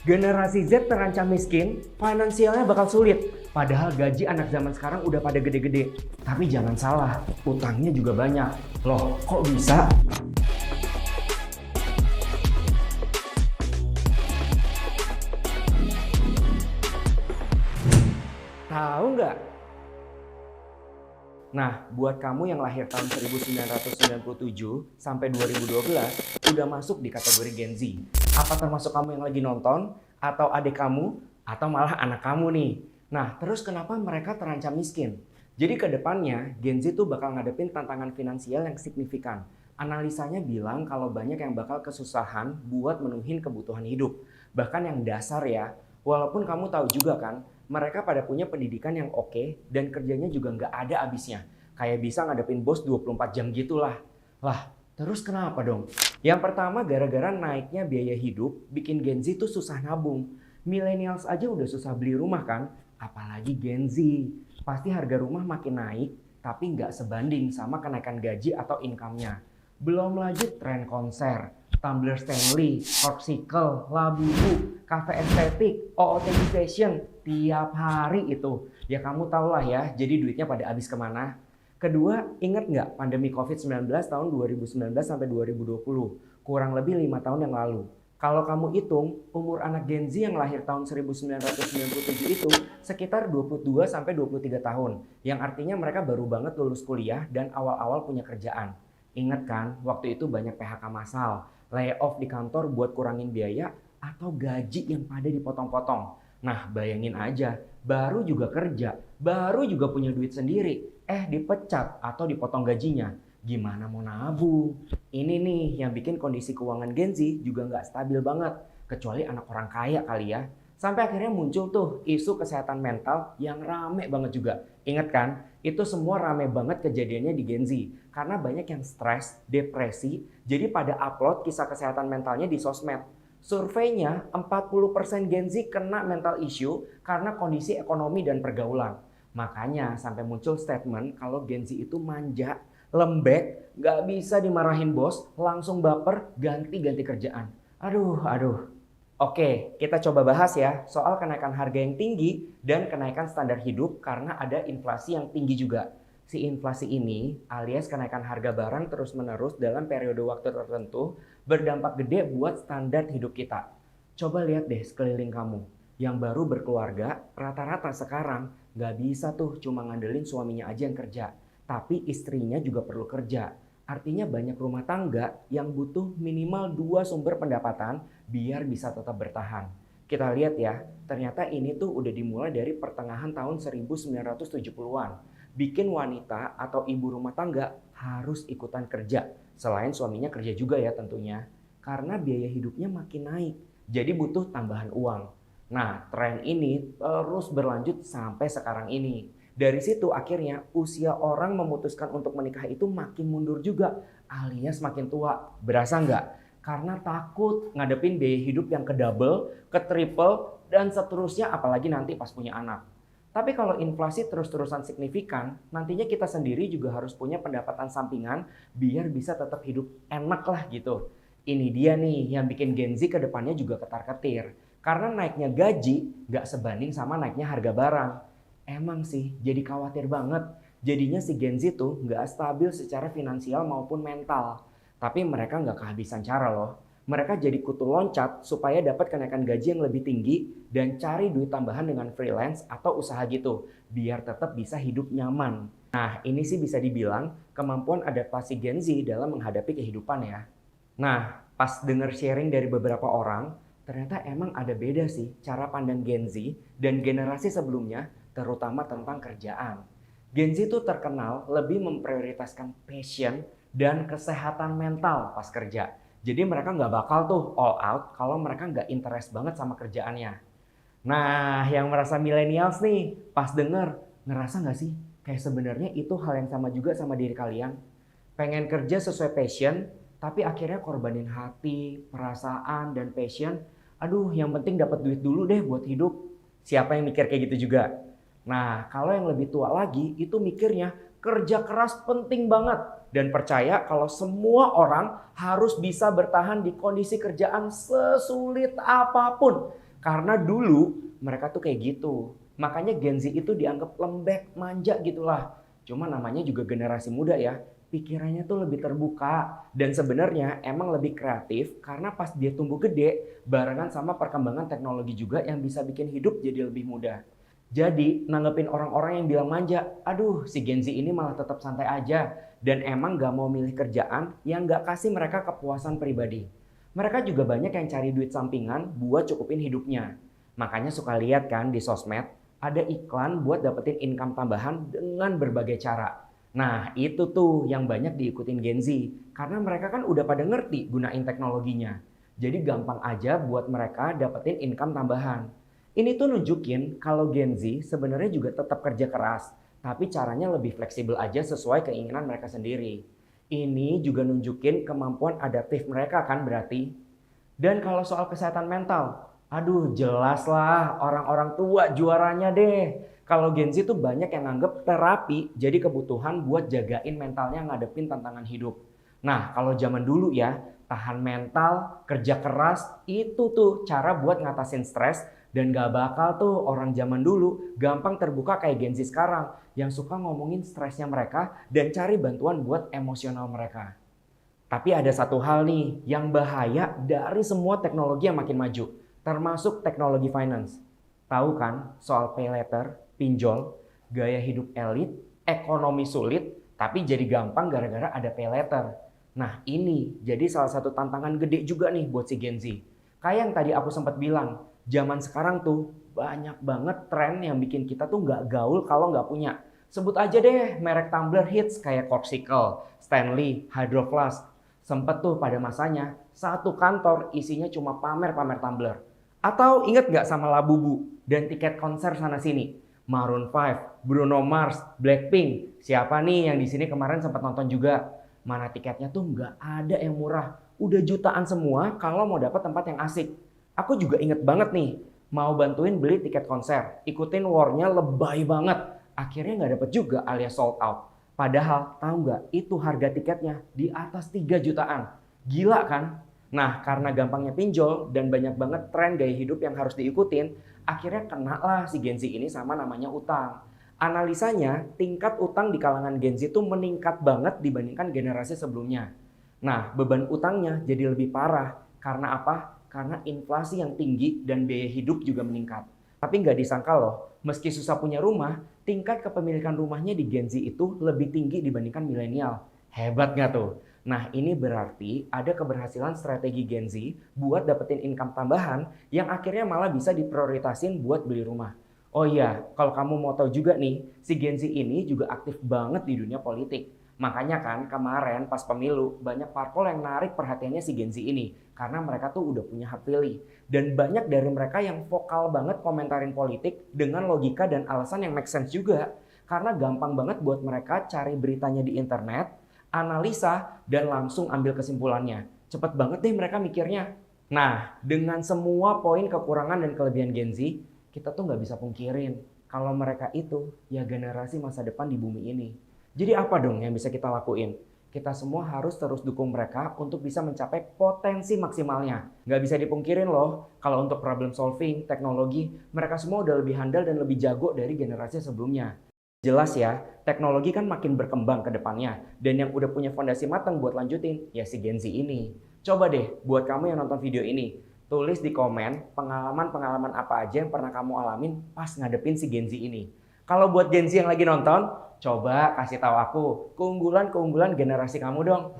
Generasi Z terancam miskin, finansialnya bakal sulit. Padahal gaji anak zaman sekarang udah pada gede-gede. Tapi jangan salah, utangnya juga banyak. Loh, kok bisa? Tahu nggak? Nah, buat kamu yang lahir tahun 1997 sampai 2012, udah masuk di kategori Gen Z. Apa termasuk kamu yang lagi nonton, atau adik kamu, atau malah anak kamu nih? Nah, terus kenapa mereka terancam miskin? Jadi ke depannya, Gen Z tuh bakal ngadepin tantangan finansial yang signifikan. Analisanya bilang kalau banyak yang bakal kesusahan buat menuhin kebutuhan hidup. Bahkan yang dasar ya, walaupun kamu tahu juga kan, mereka pada punya pendidikan yang oke dan kerjanya juga nggak ada habisnya. Kayak bisa ngadepin bos 24 jam gitulah. Lah, terus kenapa dong? Yang pertama gara-gara naiknya biaya hidup bikin Gen Z tuh susah nabung. Millennials aja udah susah beli rumah kan? Apalagi Gen Z. Pasti harga rumah makin naik tapi nggak sebanding sama kenaikan gaji atau income-nya. Belum lagi tren konser, tumbler Stanley, popsicle, labubu, cafe estetik, OOTD fashion, tiap hari itu. Ya kamu tau lah ya, jadi duitnya pada habis kemana. Kedua, ingat nggak pandemi COVID-19 tahun 2019 sampai 2020? Kurang lebih 5 tahun yang lalu. Kalau kamu hitung, umur anak Gen Z yang lahir tahun 1997 itu sekitar 22 sampai 23 tahun. Yang artinya mereka baru banget lulus kuliah dan awal-awal punya kerjaan. Ingat kan, waktu itu banyak PHK massal, layoff di kantor buat kurangin biaya, atau gaji yang pada dipotong-potong. Nah, bayangin aja, baru juga kerja, baru juga punya duit sendiri, dipecat atau dipotong gajinya. Gimana mau nabung? Ini nih yang bikin kondisi keuangan Gen Z juga nggak stabil banget, kecuali anak orang kaya kali ya. Sampai akhirnya muncul tuh isu kesehatan mental yang rame banget juga. Ingat kan, itu semua rame banget kejadiannya di Gen Z. Karena banyak yang stres, depresi, jadi pada upload kisah kesehatan mentalnya di sosmed. Surveinya 40% Gen Z kena mental issue karena kondisi ekonomi dan pergaulan. Makanya sampai muncul statement kalau Gen Z itu manja, lembek, gak bisa dimarahin bos, langsung baper, ganti-ganti kerjaan. Aduh. Oke, kita coba bahas ya soal kenaikan harga yang tinggi dan kenaikan standar hidup karena ada inflasi yang tinggi juga. Si inflasi ini alias kenaikan harga barang terus-menerus dalam periode waktu tertentu berdampak gede buat standar hidup kita. Coba lihat deh sekeliling kamu. Yang baru berkeluarga, rata-rata sekarang gak bisa tuh cuma ngandelin suaminya aja yang kerja. Tapi istrinya juga perlu kerja. Artinya banyak rumah tangga yang butuh minimal 2 sumber pendapatan biar bisa tetap bertahan. Kita lihat ya, ternyata ini tuh udah dimulai dari pertengahan tahun 1970-an. Bikin wanita atau ibu rumah tangga harus ikutan kerja. Selain suaminya kerja juga ya tentunya. Karena biaya hidupnya makin naik, jadi butuh tambahan uang. Nah, tren ini terus berlanjut sampai sekarang ini. Dari situ akhirnya usia orang memutuskan untuk menikah itu makin mundur juga, alias makin tua. Berasa nggak? Karena takut ngadepin biaya hidup yang ke double, ke triple, dan seterusnya apalagi nanti pas punya anak. Tapi kalau inflasi terus-terusan signifikan, nantinya kita sendiri juga harus punya pendapatan sampingan biar bisa tetap hidup enak lah gitu. Ini dia nih yang bikin Gen Z ke depannya juga ketar-ketir. Karena naiknya gaji nggak sebanding sama naiknya harga barang. Emang sih jadi khawatir banget. Jadinya si Gen Z tuh nggak stabil secara finansial maupun mental. Tapi mereka nggak kehabisan cara loh. Mereka jadi kutu loncat supaya dapat kenaikan gaji yang lebih tinggi dan cari duit tambahan dengan freelance atau usaha gitu. Biar tetap bisa hidup nyaman. Nah ini sih bisa dibilang kemampuan adaptasi Gen Z dalam menghadapi kehidupan ya. Nah pas denger sharing dari beberapa orang, ternyata emang ada beda sih cara pandang Gen Z dan generasi sebelumnya, terutama tentang kerjaan. Gen Z itu terkenal lebih memprioritaskan passion dan kesehatan mental pas kerja. Jadi mereka nggak bakal tuh all out kalau mereka nggak interest banget sama kerjaannya. Nah, yang merasa millennials nih, pas denger, ngerasa nggak sih kayak sebenarnya itu hal yang sama juga sama diri kalian? Pengen kerja sesuai passion, tapi akhirnya korbanin hati, perasaan, dan passion. Aduh, yang penting dapat duit dulu deh buat hidup. Siapa yang mikir kayak gitu juga? Nah, kalau yang lebih tua lagi itu mikirnya kerja keras penting banget dan percaya kalau semua orang harus bisa bertahan di kondisi kerjaan sesulit apapun. Karena dulu mereka tuh kayak gitu. Makanya Gen Z itu dianggap lembek, manja gitulah. Cuma namanya juga generasi muda ya. Pikirannya tuh lebih terbuka. Dan sebenarnya emang lebih kreatif karena pas dia tumbuh gede, barengan sama perkembangan teknologi juga yang bisa bikin hidup jadi lebih mudah. Jadi nanggepin orang-orang yang bilang manja, aduh si Gen Z ini malah tetap santai aja. Dan emang gak mau milih kerjaan yang gak kasih mereka kepuasan pribadi. Mereka juga banyak yang cari duit sampingan buat cukupin hidupnya. Makanya suka lihat kan di sosmed, ada iklan buat dapetin income tambahan dengan berbagai cara. Nah itu tuh yang banyak diikutin Gen Z. Karena mereka kan udah pada ngerti gunain teknologinya. Jadi gampang aja buat mereka dapetin income tambahan. Ini tuh nunjukin kalau Gen Z sebenarnya juga tetap kerja keras. Tapi caranya lebih fleksibel aja sesuai keinginan mereka sendiri. Ini juga nunjukin kemampuan adaptif mereka kan berarti. Dan kalau soal kesehatan mental, aduh jelaslah orang-orang tua juaranya deh. Kalau Gen Z tuh banyak yang nganggep terapi jadi kebutuhan buat jagain mentalnya ngadepin tantangan hidup. Nah kalau zaman dulu ya, tahan mental, kerja keras, itu tuh cara buat ngatasin stres. Dan gak bakal tuh orang zaman dulu gampang terbuka kayak Gen Z sekarang yang suka ngomongin stresnya mereka dan cari bantuan buat emosional mereka. Tapi ada satu hal nih yang bahaya dari semua teknologi yang makin maju, termasuk teknologi finance. Tahu kan soal pay later, pinjol, gaya hidup elit, ekonomi sulit, tapi jadi gampang gara-gara ada pay later. Nah ini jadi salah satu tantangan gede juga nih buat si Gen Z. Kayak yang tadi aku sempat bilang, zaman sekarang tuh banyak banget tren yang bikin kita tuh nggak gaul kalau nggak punya. Sebut aja deh merek tumbler hits kayak Corkcicle, Stanley, Hydro Flask. Sempet tuh pada masanya satu kantor isinya cuma pamer-pamer tumbler. Atau inget nggak sama Labubu dan tiket konser sana sini? Maroon 5, Bruno Mars, Blackpink. Siapa nih yang di sini kemarin sempat nonton juga? Mana tiketnya tuh nggak ada yang murah. Udah jutaan semua kalau mau dapat tempat yang asik. Aku juga inget banget nih, mau bantuin beli tiket konser, ikutin war-nya lebay banget. Akhirnya nggak dapet juga alias sold out. Padahal tahu nggak, itu harga tiketnya di atas 3 jutaan. Gila kan? Nah karena gampangnya pinjol dan banyak banget tren gaya hidup yang harus diikutin, akhirnya kena lah si Gen Z ini sama namanya utang. Analisanya, tingkat utang di kalangan Gen Z itu meningkat banget dibandingkan generasi sebelumnya. Nah beban utangnya jadi lebih parah. Karena apa? Karena inflasi yang tinggi dan biaya hidup juga meningkat. Tapi nggak disangka loh, meski susah punya rumah, tingkat kepemilikan rumahnya di Gen Z itu lebih tinggi dibandingkan milenial. Hebat nggak tuh? Nah ini berarti ada keberhasilan strategi Gen Z buat dapetin income tambahan yang akhirnya malah bisa diprioritasin buat beli rumah. Oh iya, kalau kamu mau tahu juga nih, si Gen Z ini juga aktif banget di dunia politik. Makanya kan kemarin pas pemilu banyak parpol yang narik perhatiannya si Gen Z ini. Karena mereka tuh udah punya hak pilih. Dan banyak dari mereka yang vokal banget komentarin politik dengan logika dan alasan yang make sense juga. Karena gampang banget buat mereka cari beritanya di internet, analisa, dan langsung ambil kesimpulannya. Cepet banget deh mereka mikirnya. Nah dengan semua poin kekurangan dan kelebihan Gen Z, kita tuh nggak bisa pungkirin kalau mereka itu ya generasi masa depan di bumi ini. Jadi apa dong yang bisa kita lakuin? Kita semua harus terus dukung mereka untuk bisa mencapai potensi maksimalnya. Nggak bisa dipungkirin loh, kalau untuk problem solving, teknologi, mereka semua udah lebih handal dan lebih jago dari generasi sebelumnya. Jelas ya, teknologi kan makin berkembang ke depannya. Dan yang udah punya fondasi matang buat lanjutin, ya si Gen Z ini. Coba deh, buat kamu yang nonton video ini, tulis di komen pengalaman-pengalaman apa aja yang pernah kamu alamin pas ngadepin si Gen Z ini. Kalau buat Gen Z yang lagi nonton, coba kasih tahu aku keunggulan-keunggulan generasi kamu dong.